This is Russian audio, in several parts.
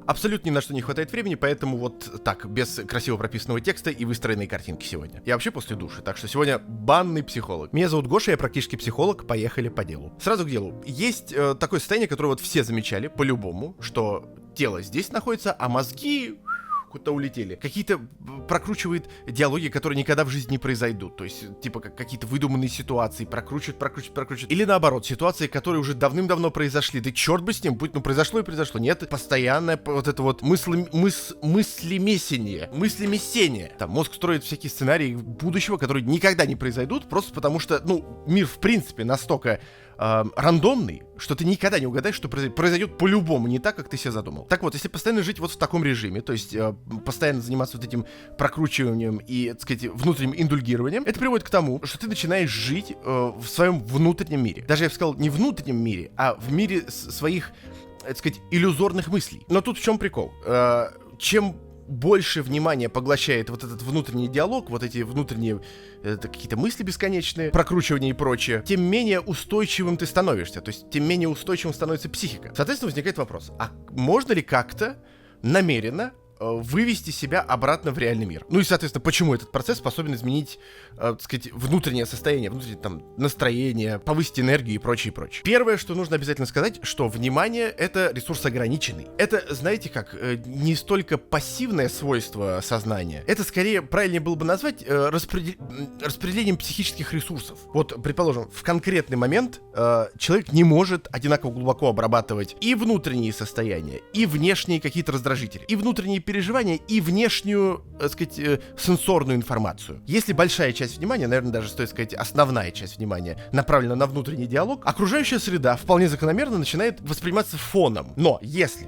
абсолютно ни на что не хватает времени, поэтому вот так, без красиво прописанного текста и выстроенной картинки сегодня. Я вообще после души, так что сегодня банный психолог. Меня зовут Гоша, я практически психолог, поехали по делу. Сразу к делу. Есть такое состояние, которое вот все замечали, по-любому, что тело здесь находится, а мозги куда-то улетели. Какие-то прокручивает диалоги, которые никогда в жизни не произойдут. То есть, типа, как какие-то выдуманные ситуации прокручивают. Или наоборот, ситуации, которые уже давным-давно произошли. Да черт бы с ним, будь, произошло и произошло. Нет, постоянное вот это вот мыслемесение. Там мозг строит всякие сценарии будущего, которые никогда не произойдут, просто потому что, мир в принципе настолько рандомный, что ты никогда не угадаешь, что произойдет по-любому не так, как ты себе задумал. Так вот, если постоянно жить вот в таком режиме, то есть постоянно заниматься вот этим прокручиванием и, так сказать, внутренним индульгированием, это приводит к тому, что ты начинаешь жить в своем внутреннем мире. Даже я бы сказал, не внутреннем мире, а в мире своих, так сказать, иллюзорных мыслей. Но тут в чем прикол? Чем больше внимания поглощает вот этот внутренний диалог, вот эти внутренние какие-то мысли бесконечные, прокручивания и прочее, тем менее устойчивым ты становишься, то есть тем менее устойчивым становится психика. Соответственно, возникает вопрос, а можно ли как-то намеренно вывести себя обратно в реальный мир? Ну и, соответственно, почему этот процесс способен изменить, так сказать, внутреннее состояние, внутреннее там настроение, повысить энергию и прочее, и прочее. Первое, что нужно обязательно сказать, что внимание — это ресурс ограниченный. Это, знаете как, не столько пассивное свойство сознания, это скорее правильнее было бы назвать распределением психических ресурсов. Вот, предположим, в конкретный момент человек не может одинаково глубоко обрабатывать и внутренние состояния, и внешние какие-то раздражители, и внутренние переживания, и внешнюю, так сказать, сенсорную информацию. Если большая часть внимания, наверное, даже стоит сказать, основная часть внимания направлена на внутренний диалог, окружающая среда вполне закономерно начинает восприниматься фоном. Но если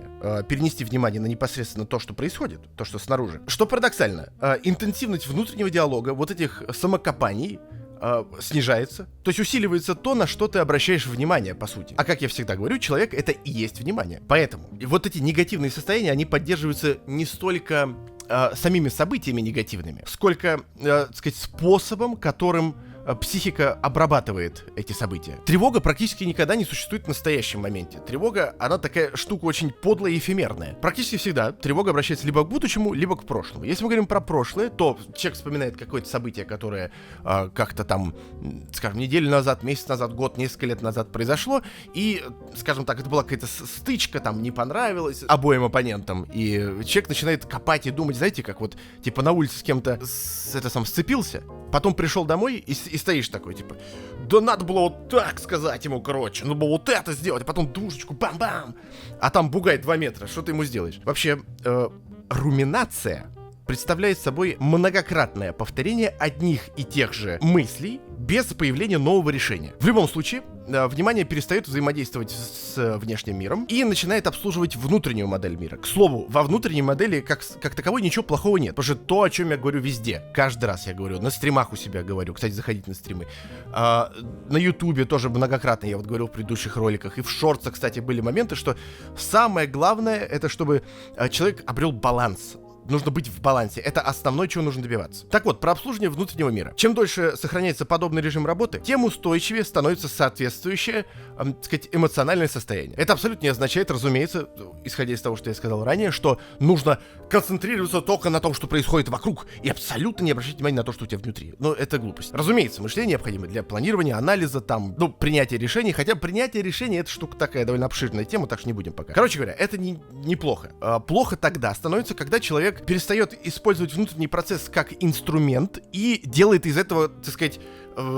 перенести внимание на непосредственно то, что происходит, то, что снаружи, что парадоксально, интенсивность внутреннего диалога, вот этих самокопаний, снижается, то есть усиливается то, на что ты обращаешь внимание, по сути. А как я всегда говорю, человек — это и есть внимание. Поэтому вот эти негативные состояния, они поддерживаются не столько самими событиями негативными, сколько, так сказать, способом, которым психика обрабатывает эти события. Тревога практически никогда не существует в настоящем моменте. Тревога, она такая штука очень подлая и эфемерная. Практически всегда тревога обращается либо к будущему, либо к прошлому. Если мы говорим про прошлое, то человек вспоминает какое-то событие, которое как-то там, скажем, неделю назад, месяц назад, год, несколько лет назад произошло, и, скажем так, это была какая-то стычка, там, не понравилась обоим оппонентам, и человек начинает копать и думать, знаете, как вот, типа, на улице с кем-то сцепился, потом пришел домой и стоишь такой, типа, да надо было вот так сказать ему, короче, надо было вот это сделать, а потом душечку, бам-бам, а там бугай 2 метра, что ты ему сделаешь? Вообще, руминация представляет собой многократное повторение одних и тех же мыслей без появления нового решения. В любом случае, внимание перестает взаимодействовать с внешним миром и начинает обслуживать внутреннюю модель мира. К слову, во внутренней модели как таковой ничего плохого нет, потому что то, о чем я говорю везде, каждый раз я говорю, на стримах у себя говорю, кстати, заходите на стримы, на ютубе тоже многократно я вот говорил в предыдущих роликах, и в шортсах, кстати, были моменты, что самое главное, это чтобы человек обрел баланс. Нужно быть в балансе. Это основное, чего нужно добиваться. Так вот, про обслуживание внутреннего мира. Чем дольше сохраняется подобный режим работы, тем устойчивее становится соответствующее, так сказать, эмоциональное состояние. Это абсолютно не означает, разумеется, исходя из того, что я сказал ранее, что нужно концентрироваться только на том, что происходит вокруг, и абсолютно не обращать внимания на то, что у тебя внутри. Но это глупость. Разумеется, мышление необходимо для планирования, анализа, там, принятия решений. Хотя принятие решений — это штука такая довольно обширная тема, так что не будем пока. Короче говоря, это неплохо. Плохо тогда становится, когда человек перестает использовать внутренний процесс как инструмент и делает из этого, так сказать,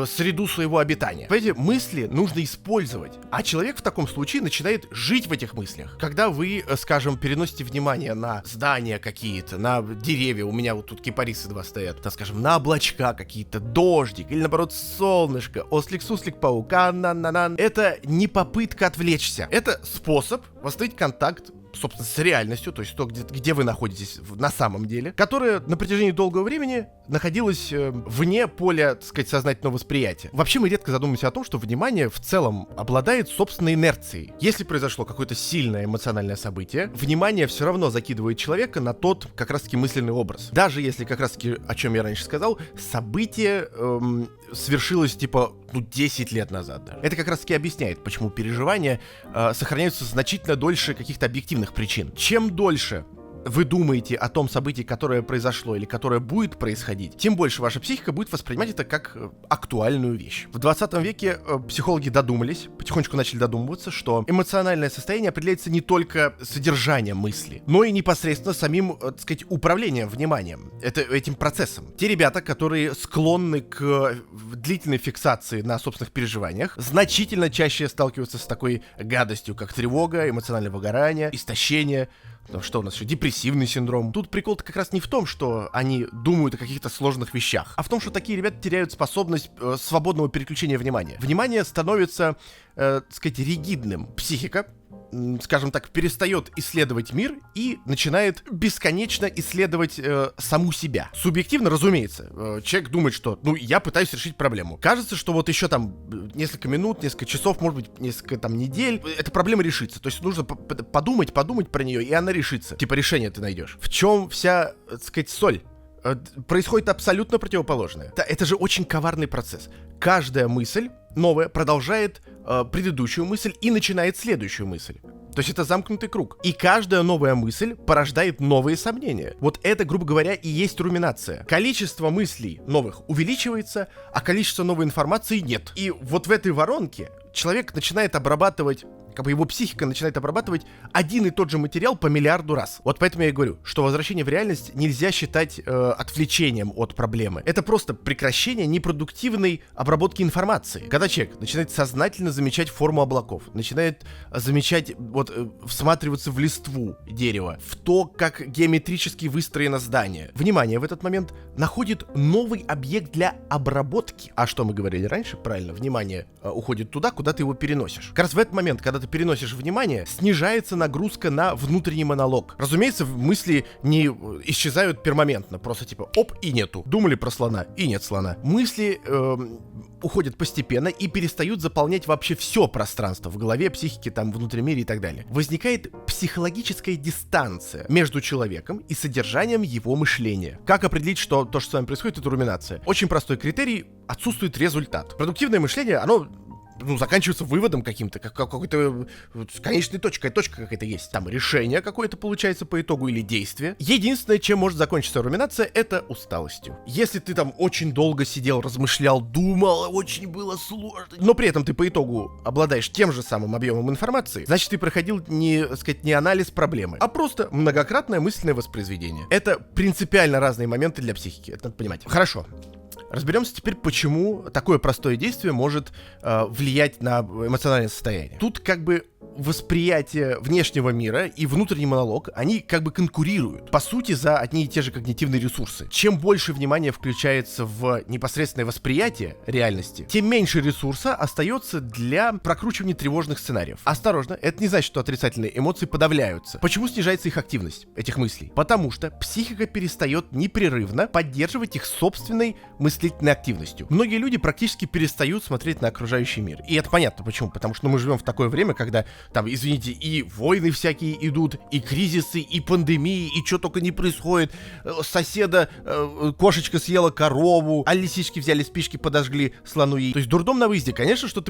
среду своего обитания. Понимаете, мысли нужно использовать, а человек в таком случае начинает жить в этих мыслях. Когда вы, скажем, переносите внимание на здания какие-то, на деревья, у меня вот тут кипарисы 2 стоят, так скажем, на облачка какие-то, дождик, или наоборот солнышко, ослик-суслик, паук, на-на-на. Это не попытка отвлечься, это способ восстановить контакт, собственно, с реальностью, то есть то, где вы находитесь на самом деле, которая на протяжении долгого времени находилась вне поля, так сказать, сознательного восприятия. Вообще мы редко задумываемся о том, что внимание в целом обладает собственной инерцией. Если произошло какое-то сильное эмоциональное событие, внимание все равно закидывает человека на тот как раз-таки мысленный образ. Даже если как раз-таки, о чем я раньше сказал, событие свершилось типа 10 лет назад. Да. Это как раз-таки объясняет, почему переживания сохраняются значительно дольше каких-то объективных объективных причин. Чем дольше вы думаете о том событии, которое произошло или которое будет происходить, тем больше ваша психика будет воспринимать это как актуальную вещь. В 20 веке психологи додумались, потихонечку начали додумываться, что эмоциональное состояние определяется не только содержанием мысли, но и непосредственно самим, так сказать, управлением вниманием, этим процессом. Те ребята, которые склонны к длительной фиксации на собственных переживаниях, значительно чаще сталкиваются с такой гадостью, как тревога, эмоциональное выгорание, истощение. Что у нас еще? Депрессивный синдром. Тут прикол-то как раз не в том, что они думают о каких-то сложных вещах, а в том, что такие ребята теряют способность свободного переключения внимания. Внимание становится, так сказать, ригидным. Психика, скажем так, перестает исследовать мир и начинает бесконечно исследовать саму себя. Субъективно, разумеется, человек думает, что, я пытаюсь решить проблему. Кажется, что вот еще там несколько минут, несколько часов, может быть, несколько там недель, эта проблема решится. То есть нужно подумать про нее, и она решится. Типа решение ты найдешь. В чем вся, так сказать, соль? Происходит абсолютно противоположное. Это же очень коварный процесс. Каждая мысль новая продолжает предыдущую мысль и начинает следующую мысль. То есть это замкнутый круг. И каждая новая мысль порождает новые сомнения. Вот это, грубо говоря, и есть руминация. Количество мыслей новых увеличивается, а количество новой информации нет. И вот в этой воронке человек начинает обрабатывать, его психика начинает обрабатывать один и тот же материал по миллиарду раз. Вот поэтому я и говорю, что возвращение в реальность нельзя считать отвлечением от проблемы. Это просто прекращение непродуктивной обработки информации. Когда человек начинает сознательно замечать форму облаков, начинает замечать, всматриваться в листву дерева, в то, как геометрически выстроено здание. Внимание в этот момент находит новый объект для обработки. А что мы говорили раньше? Правильно, внимание уходит туда, куда ты его переносишь. Как раз в этот момент, когда ты переносишь внимание, снижается нагрузка на внутренний монолог. Разумеется, мысли не исчезают перманентно, просто типа оп, и нету. Думали про слона, и нет слона. Мысли уходят постепенно и перестают заполнять вообще все пространство в голове, психике, там, внутреннем мире и так далее. Возникает психологическая дистанция между человеком и содержанием его мышления. Как определить, что то, что с вами происходит, это руминация? Очень простой критерий: отсутствует результат. Продуктивное мышление, оно заканчивается выводом каким-то, какой-то конечной точкой, точка какая-то есть. Там решение какое-то получается по итогу или действие. Единственное, чем может закончиться руминация, это усталостью. Если ты там очень долго сидел, размышлял, думал, очень было сложно, но при этом ты по итогу обладаешь тем же самым объемом информации, значит, ты проходил не анализ проблемы, а просто многократное мысленное воспроизведение. Это принципиально разные моменты для психики, это надо понимать. Хорошо. Разберемся теперь, почему такое простое действие может влиять на эмоциональное состояние. Тут восприятие внешнего мира и внутренний монолог, они конкурируют, по сути, за одни и те же когнитивные ресурсы. Чем больше внимания включается в непосредственное восприятие реальности, тем меньше ресурса остается для прокручивания тревожных сценариев. Осторожно, это не значит, что отрицательные эмоции подавляются. Почему снижается их активность, этих мыслей? Потому что психика перестает непрерывно поддерживать их собственной мыслительной активностью. Многие люди практически перестают смотреть на окружающий мир. И это понятно почему. Потому что мы живем в такое время, когда там, извините, и войны всякие идут, и кризисы, и пандемии, и что только не происходит. Соседа кошечка съела корову, а лисички взяли спички, подожгли слону ей. То есть дурдом на выезде. Конечно, что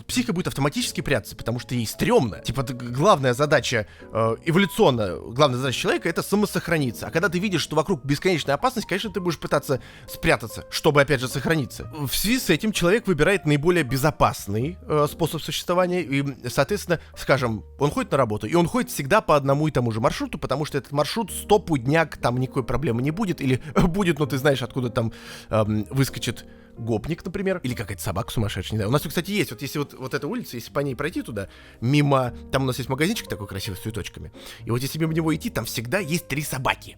психика будет автоматически прятаться, потому что ей стрёмно. Типа главная задача эволюционная, главная задача человека — это самосохраниться. А когда ты видишь, что вокруг бесконечная опасность, конечно, ты будешь пытаться спрятаться, чтобы, опять же, сохраниться. В связи с этим человек выбирает наиболее безопасный способ существования и, соответственно, скажем, он ходит на работу, и он ходит всегда по одному и тому же маршруту, потому что этот маршрут стопудняк, там никакой проблемы не будет, или будет, но ты знаешь, откуда там выскочит гопник, например, или какая-то собака сумасшедшая, не знаю. У нас, кстати, есть, если вот эта улица, если по ней пройти туда, мимо, там у нас есть магазинчик такой красивый с цветочками, и вот если мимо него идти, там всегда есть 3 собаки.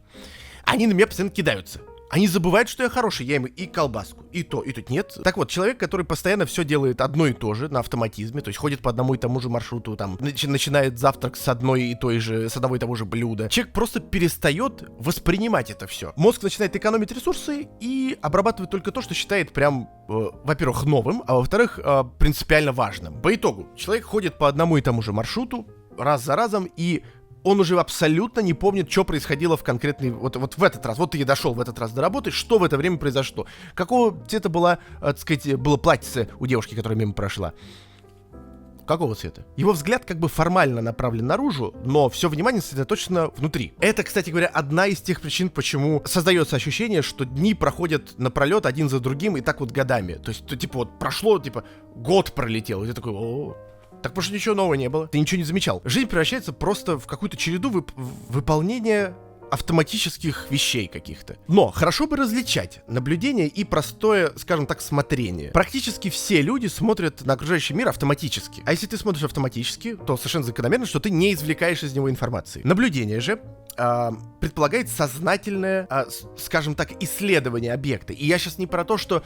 Они на меня постоянно кидаются. Они забывают, что я хороший, я им и колбаску, и то, и тут нет. Так вот, человек, который постоянно все делает одно и то же, на автоматизме, то есть ходит по одному и тому же маршруту, там, начинает завтрак с одного и того же блюда, человек просто перестает воспринимать это все. Мозг начинает экономить ресурсы и обрабатывает только то, что считает прям, во-первых, новым, а во-вторых, принципиально важным. По итогу, человек ходит по одному и тому же маршруту, раз за разом, и он уже абсолютно не помнит, что происходило в конкретный... Вот в этот раз. Вот ты дошел в этот раз до работы, что в это время произошло. Какого цвета было платьице у девушки, которая мимо прошла. Какого цвета? Его взгляд как бы формально направлен наружу, но все внимание сосредоточено внутри. Это, кстати говоря, одна из тех причин, почему создается ощущение, что дни проходят напролет один за другим и так вот годами. То есть, типа, вот прошло, типа, год пролетел, и ты такой, о, так потому что ничего нового не было. Ты ничего не замечал. Жизнь превращается просто в какую-то череду выполнения автоматических вещей каких-то. Но хорошо бы различать наблюдение и простое, скажем так, смотрение. Практически все люди смотрят на окружающий мир автоматически. А если ты смотришь автоматически, то совершенно закономерно, что ты не извлекаешь из него информации. Наблюдение же предполагает сознательное, скажем так, исследование объекта. И я сейчас не про то, что,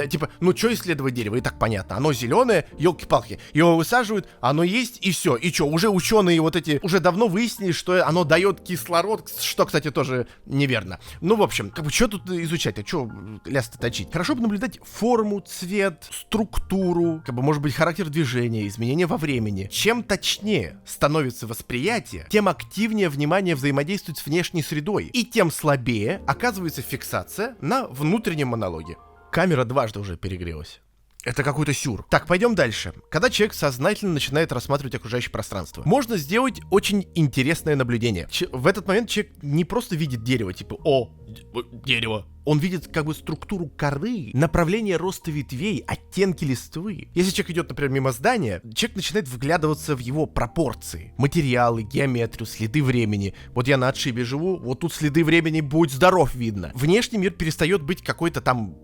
типа, ну что исследовать дерево, и так понятно. Оно зеленое, елки-палки. Его высаживают, оно есть, и все. И что, уже ученые вот эти уже давно выяснили, что оно дает кислород, что, кстати, тоже неверно. Ну, в общем, как бы, что тут изучать, а что ляс-то точить? Хорошо бы наблюдать форму, цвет, структуру, как бы, может быть, характер движения, изменения во времени. Чем точнее становится восприятие, тем активнее внимание взаимодействует с внешней средой, и тем слабее оказывается фиксация на внутреннем монологе. Камера дважды уже перегрелась. Это какой-то сюр. Так, пойдем дальше. Когда человек сознательно начинает рассматривать окружающее пространство, можно сделать очень интересное наблюдение. В этот момент человек не просто видит дерево, типа, дерево. Он видит как бы структуру коры, направление роста ветвей, оттенки листвы. Если человек идет, например, мимо здания, человек начинает вглядываться в его пропорции, материалы, геометрию, следы времени. Вот я на отшибе живу, вот тут следы времени, будь здоров, видно. Внешний мир перестает быть какой-то там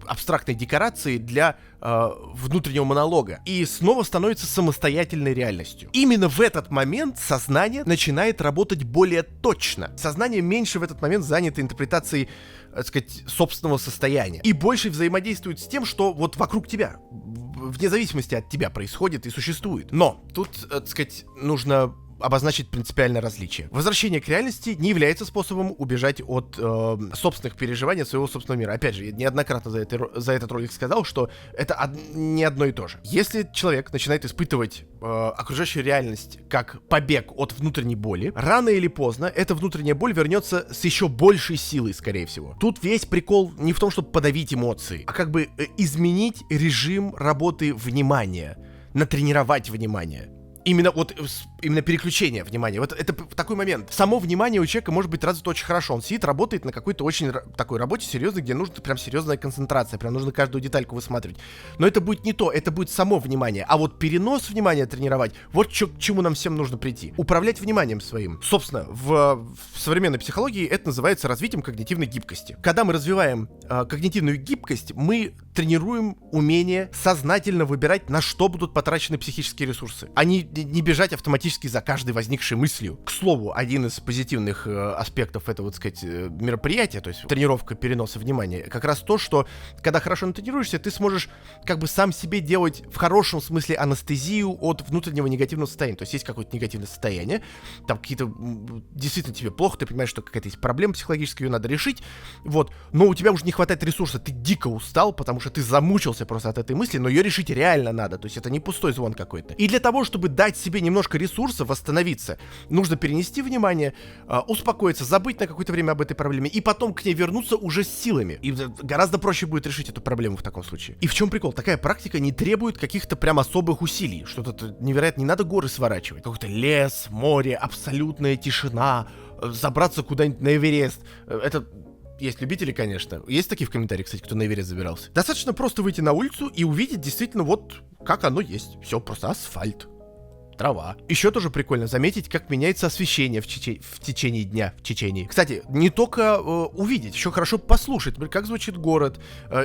абстрактной декорацией для внутреннего монолога и снова становится самостоятельной реальностью. Именно в этот момент сознание начинает работать более точно. Сознание меньше в этот момент занято интерпретацией, так сказать, собственного состояния и больше взаимодействует с тем, что вот вокруг тебя, вне зависимости от тебя происходит и существует. Но тут, так сказать, нужно обозначить принципиальное различие. Возвращение к реальности не является способом убежать от собственных переживаний, от своего собственного мира. Опять же, я неоднократно за этот ролик сказал, что это не одно и то же. Если человек начинает испытывать окружающую реальность как побег от внутренней боли, рано или поздно эта внутренняя боль вернется с еще большей силой, скорее всего. Тут весь прикол не в том, чтобы подавить эмоции, а как бы изменить режим работы внимания, натренировать внимание. Именно переключение внимания. Вот это такой момент. Само внимание у человека может быть развито очень хорошо. Он сидит, работает на какой-то очень такой работе серьезной, где нужна прям серьезная концентрация, прям нужно каждую детальку высматривать. Но это будет не то, это будет само внимание. А вот перенос внимания тренировать, вот к чему нам всем нужно прийти. Управлять вниманием своим. Собственно, в современной психологии это называется развитием когнитивной гибкости. Когда мы развиваем когнитивную гибкость, мы тренируем умение сознательно выбирать, на что будут потрачены психические ресурсы, а не бежать автоматически за каждой возникшей мыслью. К слову, один из позитивных аспектов этого, так сказать, мероприятия, то есть тренировка переноса внимания, как раз то, что когда хорошо натренируешься, ты сможешь как бы сам себе делать в хорошем смысле анестезию от внутреннего негативного состояния. То есть есть какое-то негативное состояние, там какие-то действительно тебе плохо, ты понимаешь, что какая-то есть проблема психологическая, ее надо решить, вот, но у тебя уже не хватает ресурса, ты дико устал, потому что ты замучился просто от этой мысли, но ее решить реально надо, то есть это не пустой звон какой-то. И для того, чтобы дать себе немножко ресурса, восстановиться, нужно перенести внимание, успокоиться, забыть на какое-то время об этой проблеме и потом к ней вернуться уже с силами. И гораздо проще будет решить эту проблему в таком случае. И в чем прикол? Такая практика не требует каких-то прям особых усилий. Что-то невероятно, не надо горы сворачивать. Какой-то лес, море, абсолютная тишина, забраться куда-нибудь на Эверест. Это... Есть любители, конечно. Есть такие в комментариях, кстати, кто на Эверест забирался. Достаточно просто выйти на улицу и увидеть действительно вот как оно есть. Все, просто асфальт. Трава. Еще тоже прикольно заметить, как меняется освещение в течение дня в Чечении. Кстати, не только увидеть, еще хорошо послушать, например, как звучит город,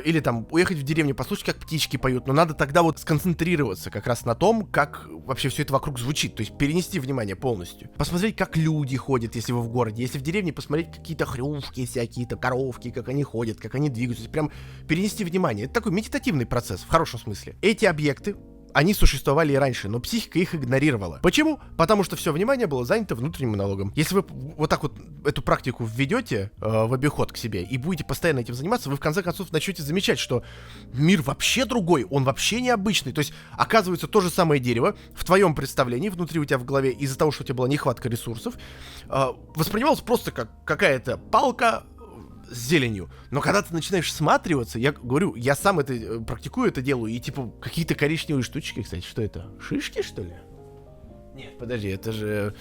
или там уехать в деревню, послушать, как птички поют, но надо тогда вот сконцентрироваться как раз на том, как вообще все это вокруг звучит, то есть перенести внимание полностью. Посмотреть, как люди ходят, если вы в городе, если в деревне, посмотреть какие-то хрюшки всякие-то, коровки, как они ходят, как они двигаются, прям перенести внимание. Это такой медитативный процесс, в хорошем смысле. Эти объекты, они существовали и раньше, но психика их игнорировала. Почему? Потому что все внимание было занято внутренним монологом. Если вы вот так вот эту практику введете в обиход к себе и будете постоянно этим заниматься, вы в конце концов начнете замечать, что мир вообще другой, он вообще необычный. То есть, оказывается, то же самое дерево в твоем представлении, внутри у тебя в голове, из-за того, что у тебя была нехватка ресурсов, воспринималось просто как какая-то палка, с зеленью. Но когда ты начинаешь всматриваться, я говорю, я сам это практикую, это делаю, и типа какие-то коричневые штучки, кстати, что это? Шишки, что ли? Нет, подожди, это же...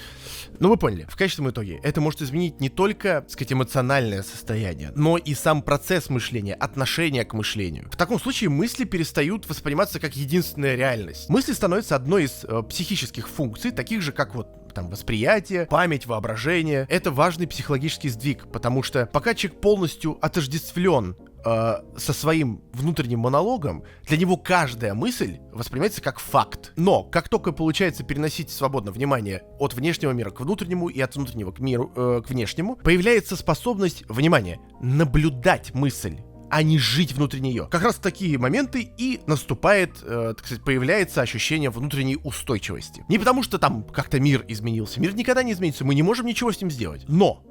Ну, вы поняли, в конечном итоге это может изменить не только, так сказать, эмоциональное состояние, но и сам процесс мышления, отношение к мышлению. В таком случае мысли перестают восприниматься как единственная реальность. Мысли становятся одной из психических функций, таких же, как вот там восприятие, память, воображение. Это важный психологический сдвиг, потому что пока человек полностью отождествлен со своим внутренним монологом, для него каждая мысль воспринимается как факт. Но как только получается переносить свободно внимание от внешнего мира к внутреннему и от внутреннего к миру, к внешнему, появляется способность, внимание, наблюдать мысль, а не жить внутри нее. Как раз в такие моменты и наступает, так сказать, появляется ощущение внутренней устойчивости. Не потому что там как-то мир изменился. Мир никогда не изменится, мы не можем ничего с ним сделать. Но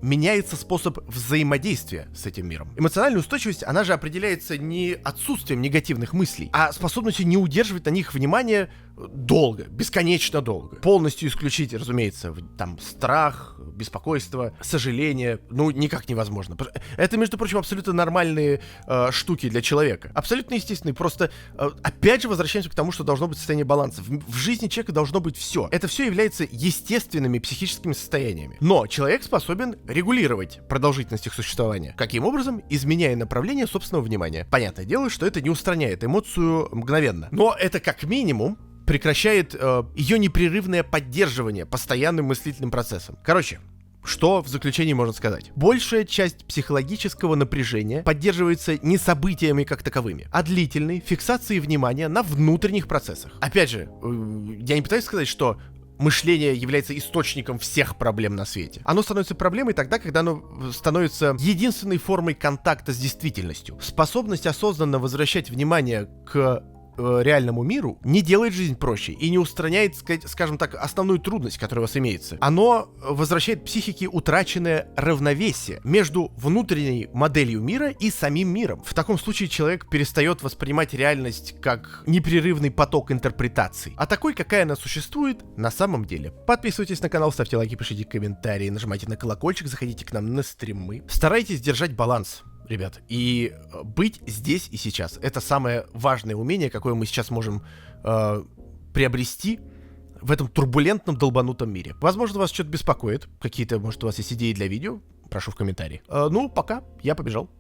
меняется способ взаимодействия с этим миром. Эмоциональная устойчивость, она же определяется не отсутствием негативных мыслей, а способностью не удерживать на них внимание долго, бесконечно долго. Полностью исключить, разумеется, там страх, беспокойство, сожаление, ну, никак невозможно. Это, между прочим, абсолютно нормальные штуки для человека. Абсолютно естественные. Просто, опять же, возвращаемся к тому, что должно быть состояние баланса. В жизни человека должно быть все. Это все является естественными психическими состояниями. Но человек способен регулировать продолжительность их существования. Каким образом? Изменяя направление собственного внимания. Понятное дело, что это не устраняет эмоцию мгновенно. Но это как минимум прекращает ее непрерывное поддерживание постоянным мыслительным процессом. Короче, что в заключении можно сказать? Большая часть психологического напряжения поддерживается не событиями как таковыми, а длительной фиксацией внимания на внутренних процессах. Опять же, я не пытаюсь сказать, что мышление является источником всех проблем на свете. Оно становится проблемой тогда, когда оно становится единственной формой контакта с действительностью. Способность осознанно возвращать внимание к реальному миру не делает жизнь проще и не устраняет, скажем так, основную трудность, которая у вас имеется. Оно возвращает психике утраченное равновесие между внутренней моделью мира и самим миром. В таком случае человек перестает воспринимать реальность как непрерывный поток интерпретаций, а такой, какая она существует на самом деле. Подписывайтесь на канал, ставьте лайки, пишите комментарии, нажимайте на колокольчик, заходите к нам на стримы. Старайтесь держать баланс, ребят, и быть здесь и сейчас. Это самое важное умение, какое мы сейчас можем приобрести в этом турбулентном, долбанутом мире. Возможно, вас что-то беспокоит, какие-то, может, у вас есть идеи для видео, прошу в комментарии. Ну, пока, я побежал.